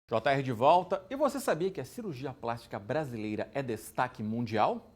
JR de volta. E você sabia que a cirurgia plástica brasileira é destaque mundial?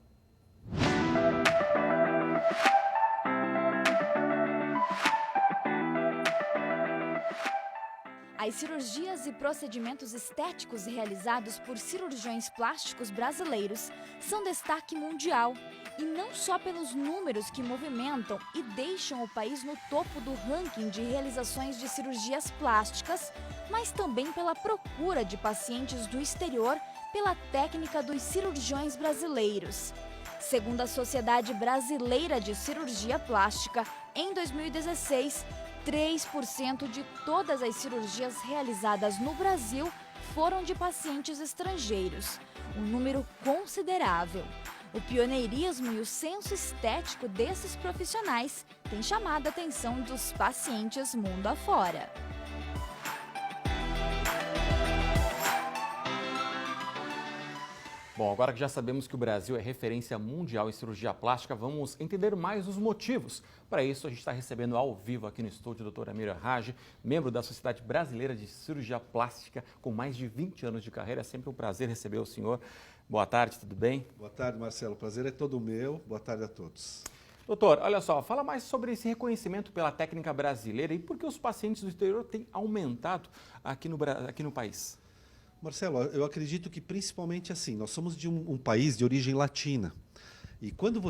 As cirurgias e procedimentos estéticos realizados por cirurgiões plásticos brasileiros são destaque mundial, e não só pelos números que movimentam e deixam o país no topo do ranking de realizações de cirurgias plásticas, mas também pela procura de pacientes do exterior pela técnica dos cirurgiões brasileiros. Segundo a Sociedade Brasileira de Cirurgia Plástica, em 2016, 3% de todas as cirurgias realizadas no Brasil foram de pacientes estrangeiros, um número considerável. O pioneirismo e o senso estético desses profissionais têm chamado a atenção dos pacientes mundo afora. Bom, agora que já sabemos que o Brasil é referência mundial em cirurgia plástica, vamos entender mais os motivos. Para isso, a gente está recebendo ao vivo aqui no estúdio o Dr. Amir Haj, membro da Sociedade Brasileira de Cirurgia Plástica, com mais de 20 anos de carreira. É sempre um prazer receber o senhor. Boa tarde, tudo bem? Boa tarde, Marcelo. O prazer é todo meu. Boa tarde a todos. Doutor, olha só, fala mais sobre esse reconhecimento pela técnica brasileira e por que os pacientes do exterior têm aumentado aqui no país. Marcelo, eu acredito que principalmente assim, nós somos de um país de origem latina. E quando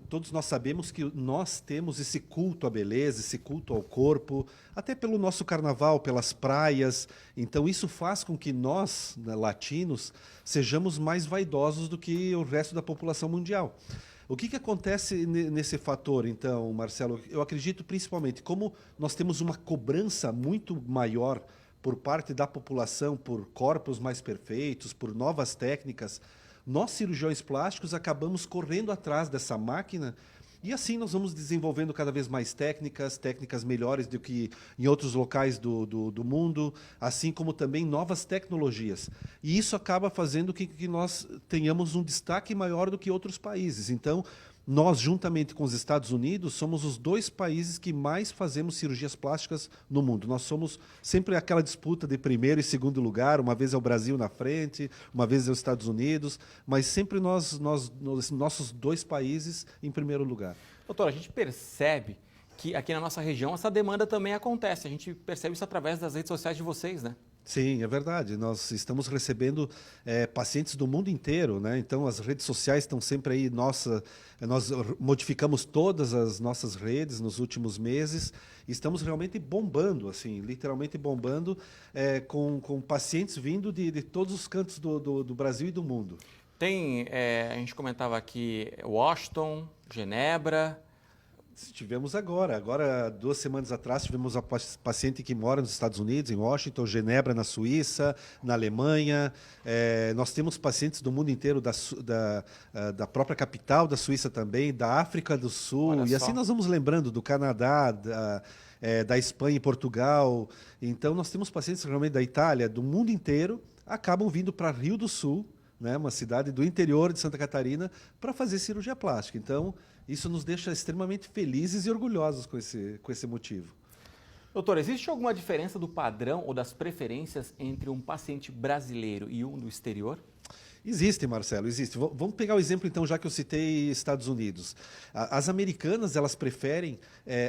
todos nós sabemos que nós temos esse culto à beleza, esse culto ao corpo, até pelo nosso carnaval, pelas praias. Então isso faz com que nós, latinos, sejamos mais vaidosos do que o resto da população mundial. O que acontece nesse fator, então, Marcelo? Eu acredito principalmente como nós temos uma cobrança muito maior por parte da população, por corpos mais perfeitos, por novas técnicas, nós cirurgiões plásticos acabamos correndo atrás dessa máquina e assim nós vamos desenvolvendo cada vez mais técnicas melhores do que em outros locais do mundo, assim como também novas tecnologias. E isso acaba fazendo que nós tenhamos um destaque maior do que outros países. Então, nós, juntamente com os Estados Unidos, somos os dois países que mais fazemos cirurgias plásticas no mundo. Nós somos sempre aquela disputa de primeiro e segundo lugar, uma vez é o Brasil na frente, uma vez é os Estados Unidos, mas sempre nossos dois países em primeiro lugar. Doutor, a gente percebe que aqui na nossa região essa demanda também acontece. A gente percebe isso através das redes sociais de vocês, né? Sim, é verdade. Nós estamos recebendo pacientes do mundo inteiro, né? Então as redes sociais estão sempre aí. Nós modificamos todas as nossas redes nos últimos meses e estamos realmente bombando, assim, literalmente bombando, com pacientes vindo de todos os cantos do Brasil e do mundo. A gente comentava aqui Washington, Genebra. Tivemos agora 2 semanas atrás, tivemos a paciente que mora nos Estados Unidos, em Washington, Genebra, na Suíça, na Alemanha. Nós temos pacientes do mundo inteiro, da própria capital da Suíça também, da África do Sul. E assim nós vamos lembrando do Canadá, da Espanha e Portugal. Então nós temos pacientes realmente da Itália, do mundo inteiro, acabam vindo para Rio do Sul, né, uma cidade do interior de Santa Catarina, para fazer cirurgia plástica. Então, isso nos deixa extremamente felizes e orgulhosos com esse motivo. Doutor, existe alguma diferença do padrão ou das preferências entre um paciente brasileiro e um do exterior? Existe, Marcelo, existe. Vamos pegar o exemplo, então, já que eu citei Estados Unidos. As americanas, elas preferem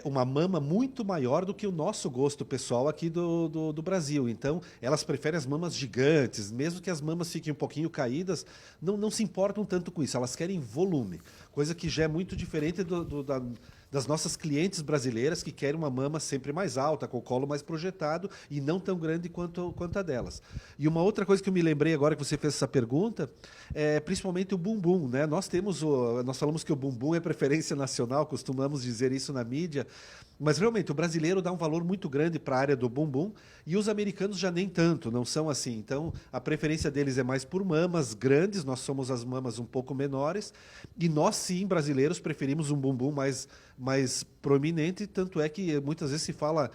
uma mama muito maior do que o nosso gosto pessoal aqui do Brasil. Então, elas preferem as mamas gigantes, mesmo que as mamas fiquem um pouquinho caídas, não se importam tanto com isso. Elas querem volume, coisa que já é muito diferente das nossas clientes brasileiras que querem uma mama sempre mais alta, com o colo mais projetado e não tão grande quanto a delas. E uma outra coisa que eu me lembrei agora que você fez essa pergunta é principalmente o bumbum, né? Nós falamos que o bumbum é preferência nacional, costumamos dizer isso na mídia, mas realmente o brasileiro dá um valor muito grande para a área do bumbum e os americanos já nem tanto, não são assim. Então, a preferência deles é mais por mamas grandes, nós somos as mamas um pouco menores e nós sim, brasileiros, preferimos um bumbum mais prominente, tanto é que muitas vezes se fala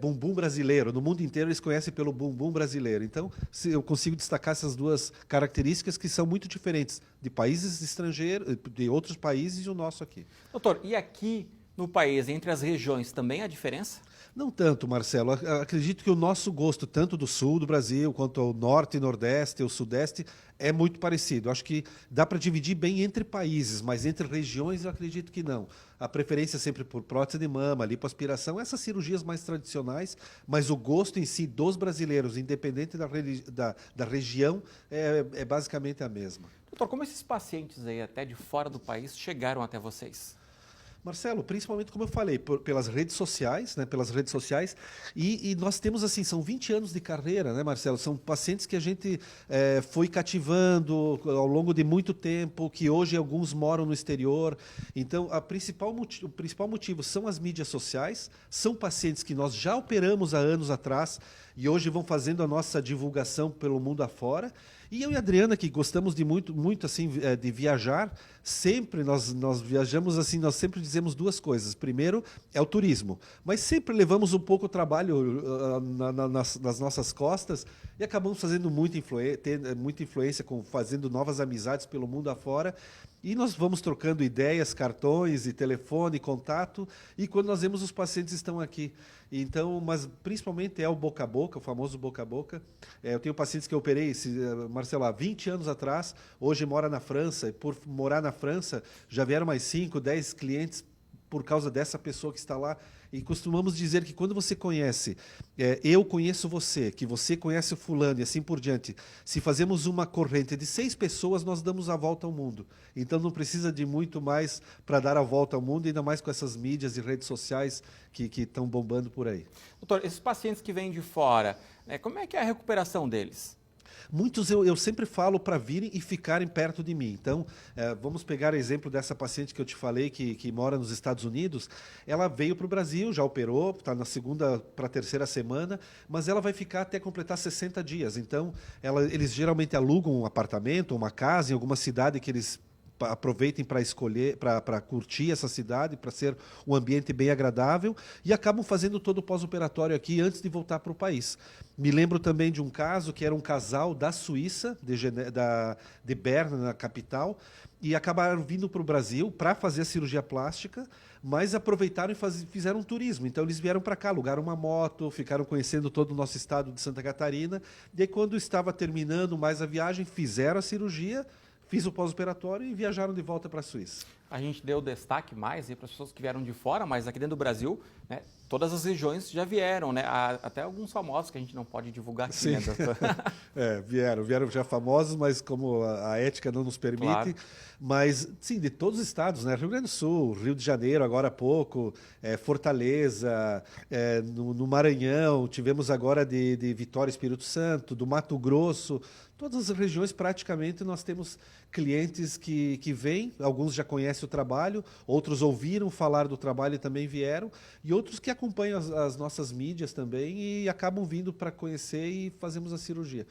bumbum brasileiro. No mundo inteiro eles conhecem pelo bumbum brasileiro. Então, eu consigo destacar essas duas características que são muito diferentes de países estrangeiros, de outros países e o nosso aqui. Doutor, e aqui no país, entre as regiões, também há diferença? Não tanto, Marcelo. Acredito que o nosso gosto, tanto do sul do Brasil, quanto ao norte, nordeste, o sudeste, é muito parecido. Acho que dá para dividir bem entre países, mas entre regiões eu acredito que não. A preferência é sempre por prótese de mama, lipoaspiração, essas cirurgias mais tradicionais, mas o gosto em si dos brasileiros, independente da região, é basicamente a mesma. Doutor, como esses pacientes aí até de fora do país chegaram até vocês? Marcelo, principalmente como eu falei, pelas redes sociais, né, e nós temos assim, são 20 anos de carreira, né, Marcelo? São pacientes que a gente foi cativando ao longo de muito tempo, que hoje alguns moram no exterior. Então, o principal motivo são as mídias sociais, são pacientes que nós já operamos há anos atrás e hoje vão fazendo a nossa divulgação pelo mundo afora. E eu e a Adriana, que gostamos de muito assim, de viajar, sempre nós viajamos assim, nós sempre dizemos duas coisas. Primeiro é o turismo, mas sempre levamos um pouco o trabalho nas nossas costas e acabamos fazendo muita influência, fazendo novas amizades pelo mundo afora. E nós vamos trocando ideias, cartões e telefone, contato, e quando nós vemos os pacientes estão aqui. Então, mas principalmente é o boca a boca, o famoso boca a boca. Eu tenho pacientes que eu operei, Marcelo, há 20 anos atrás, hoje mora na França, e por morar na França, já vieram mais 5, 10 clientes por causa dessa pessoa que está lá. E costumamos dizer que quando você conhece, eu conheço você, que você conhece o fulano e assim por diante, se fazemos uma corrente de 6 pessoas, nós damos a volta ao mundo. Então não precisa de muito mais para dar a volta ao mundo, ainda mais com essas mídias e redes sociais que estão bombando por aí. Doutor, esses pacientes que vêm de fora, como é que é a recuperação deles? Muitos eu sempre falo para virem e ficarem perto de mim. Então, vamos pegar o exemplo dessa paciente que eu te falei, que mora nos Estados Unidos. Ela veio para o Brasil, já operou, está na 2ª para a 3ª semana, mas ela vai ficar até completar 60 dias. Então, eles geralmente alugam um apartamento, uma casa em alguma cidade que eles aproveitem para escolher, para curtir essa cidade, para ser um ambiente bem agradável e acabam fazendo todo o pós-operatório aqui antes de voltar para o país. Me lembro também de um caso que era um casal da Suíça, de Berna, na capital, e acabaram vindo para o Brasil para fazer a cirurgia plástica, mas aproveitaram e fizeram um turismo. Então, eles vieram para cá, alugaram uma moto, ficaram conhecendo todo o nosso estado de Santa Catarina, e aí, quando estava terminando mais a viagem, fizeram a cirurgia, fiz o pós-operatório e viajaram de volta para a Suíça. A gente deu destaque mais para as pessoas que vieram de fora, mas aqui dentro do Brasil, né, todas as regiões já vieram, né? Até alguns famosos que a gente não pode divulgar aqui, sim. Né, doutor? Vieram já famosos, mas como a ética não nos permite. Claro. Mas, sim, de todos os estados, né? Rio Grande do Sul, Rio de Janeiro, agora há pouco, Fortaleza, no Maranhão, tivemos agora de Vitória, Espírito Santo, do Mato Grosso. Todas as regiões, praticamente, nós temos clientes que vêm, alguns já conhecem o trabalho, outros ouviram falar do trabalho e também vieram, e outros que acompanham as nossas mídias também e acabam vindo para conhecer e fazemos a cirurgia.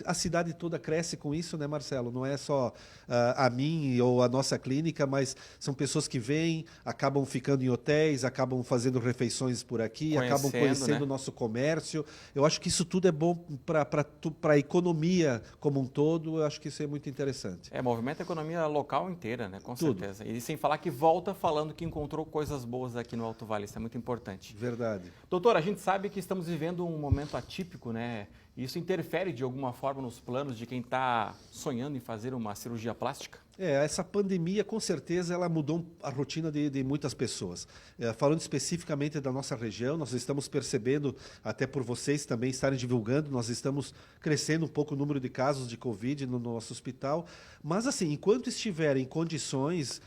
A cidade toda cresce com isso, né, Marcelo? Não é só a mim ou a nossa clínica, mas são pessoas que vêm, acabam ficando em hotéis, acabam fazendo refeições por aqui, acabam conhecendo o nosso comércio. Eu acho que isso tudo é bom para a economia como um todo, eu acho que isso é muito interessante. Movimenta a economia local inteira, né? Com tudo. Certeza. E sem falar que volta falando que encontrou coisas boas aqui no Alto Vale, isso é muito importante. Verdade. Doutor, a gente sabe que estamos vivendo um momento atípico, né? Isso interfere de alguma forma nos planos de quem está sonhando em fazer uma cirurgia plástica? Essa pandemia, com certeza, ela mudou a rotina de muitas pessoas. Falando especificamente da nossa região, nós estamos percebendo, até por vocês também estarem divulgando, nós estamos crescendo um pouco o número de casos de Covid no nosso hospital. Mas, assim, enquanto estiverem em condições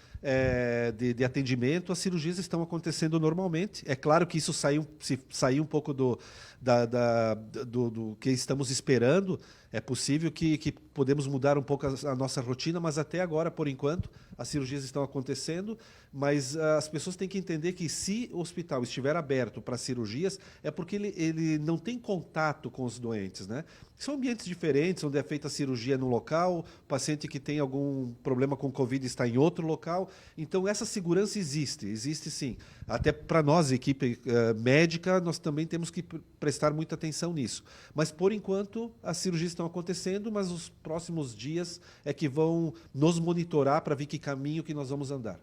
de atendimento, as cirurgias estão acontecendo normalmente. É claro que isso saiu um pouco do que estamos esperando. É possível que podemos mudar um pouco a nossa rotina, mas até agora, por enquanto, as cirurgias estão acontecendo, mas as pessoas têm que entender que se o hospital estiver aberto para cirurgias, é porque ele não tem contato com os doentes, né? São ambientes diferentes, onde é feita a cirurgia no local, o paciente que tem algum problema com Covid está em outro local. Então, essa segurança existe sim. Até para nós, equipe médica, nós também temos que prestar muita atenção nisso. Mas, por enquanto, as cirurgias estão acontecendo, mas os próximos dias é que vão nos monitorar para ver que caminho que nós vamos andar.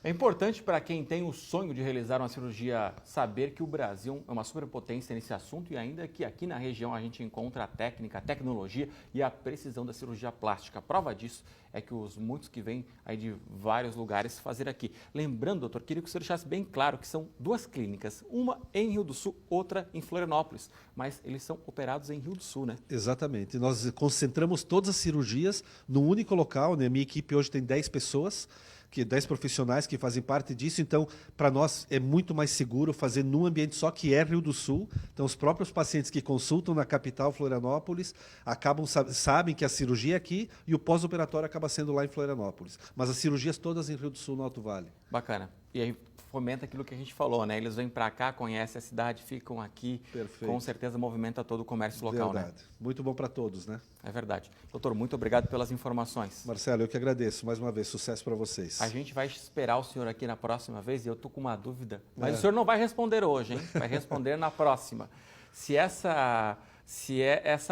É importante para quem tem o sonho de realizar uma cirurgia saber que o Brasil é uma superpotência nesse assunto e ainda que aqui na região a gente encontra a técnica, a tecnologia e a precisão da cirurgia plástica. A prova disso é que os muitos que vêm aí de vários lugares fazer aqui. Lembrando, doutor, queria que o senhor deixasse bem claro que são duas clínicas, uma em Rio do Sul, outra em Florianópolis, mas eles são operados em Rio do Sul, né? Exatamente. Nós concentramos todas as cirurgias num único local, né? Minha equipe hoje tem 10 pessoas, 10 profissionais que fazem parte disso, então para nós é muito mais seguro fazer num ambiente só que é Rio do Sul. Então os próprios pacientes que consultam na capital Florianópolis sabem que a cirurgia é aqui e o pós-operatório acaba sendo lá em Florianópolis. Mas as cirurgias todas em Rio do Sul, no Alto Vale. Bacana. E aí fomenta aquilo que a gente falou, né? Eles vêm para cá, conhecem a cidade, ficam aqui. Perfeito. Com certeza movimenta todo o comércio local, Verdade. né? Muito bom para todos, né? É verdade. Doutor, muito obrigado pelas informações. Marcelo, eu que agradeço. Mais uma vez, sucesso para vocês. A gente vai esperar o senhor aqui na próxima vez e eu estou com uma dúvida. Mas o senhor não vai responder hoje, hein? Vai responder na próxima. Se essa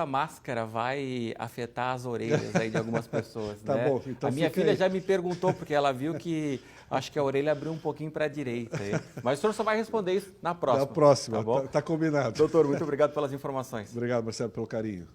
máscara vai afetar as orelhas aí de algumas pessoas, Tá né? bom, então a minha fica filha aí. já me perguntou, porque ela viu que acho que a orelha abriu um pouquinho para a direita. Mas o senhor só vai responder isso na próxima. Na próxima, tá bom? tá combinado. Doutor, muito obrigado pelas informações. Obrigado, Marcelo, pelo carinho.